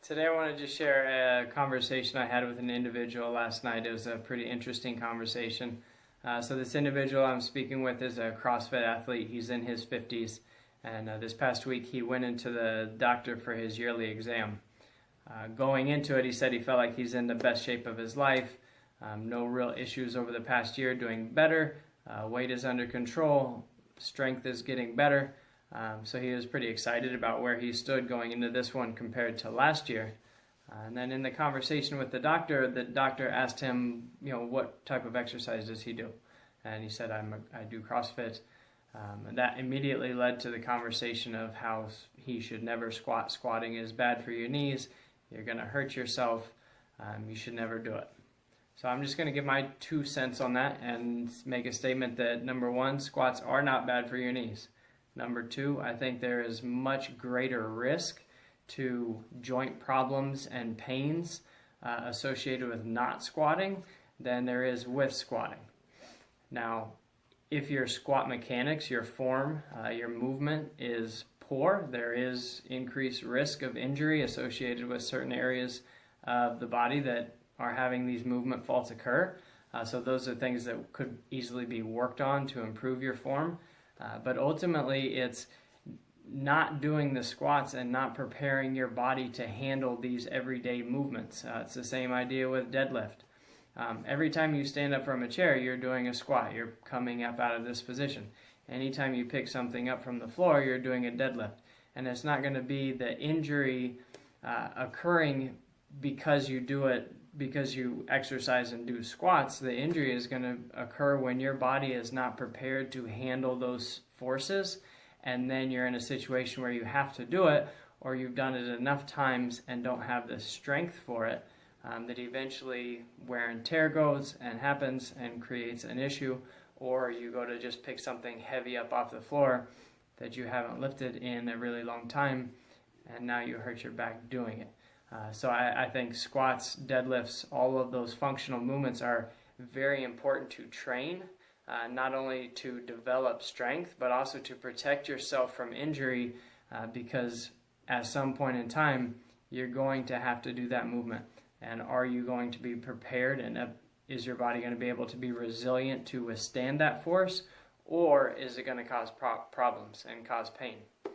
Today I want to just share a conversation I had with an individual last night. It was a pretty interesting conversation. So this individual I'm speaking with is a CrossFit athlete. He's in his 50s, and this past week he went into the doctor for his yearly exam. Going into it, he said he felt like he's in the best shape of his life. No real issues over the past year, doing better. Weight is under control. Strength is getting better. So he was pretty excited about where he stood going into this one compared to last year. And then in the conversation with the doctor asked him, what type of exercise does he do? And he said, I do CrossFit. And that immediately led to the conversation of how he should never squat. Squatting is bad for your knees. You're going to hurt yourself. You should never do it. So I'm just going to give my 2 cents on that and make a statement that, number one, squats are not bad for your knees. Number two, I think there is much greater risk to joint problems and pains associated with not squatting than there is with squatting. Now, if your squat mechanics, your form, your movement is poor, there is increased risk of injury associated with certain areas of the body that are having these movement faults occur. So those are things that could easily be worked on to improve your form. But ultimately, it's not doing the squats and not preparing your body to handle these everyday movements. It's the same idea with deadlift. Every time you stand up from a chair, you're doing a squat. You're coming up out of this position. Anytime you pick something up from the floor, you're doing a deadlift. And it's not going to be the injury occurring because you do it, because you exercise and do squats. The injury is going to occur when your body is not prepared to handle those forces, and then you're in a situation where you have to do it, or you've done it enough times and don't have the strength for it, that eventually wear and tear goes and happens and creates an issue, or you go to just pick something heavy up off the floor that you haven't lifted in a really long time, and now you hurt your back doing it. So I think squats, deadlifts, all of those functional movements are very important to train, not only to develop strength, but also to protect yourself from injury, because at some point in time, you're going to have to do that movement. And are you going to be prepared, and is your body going to be able to be resilient to withstand that force, or is it going to cause problems and cause pain?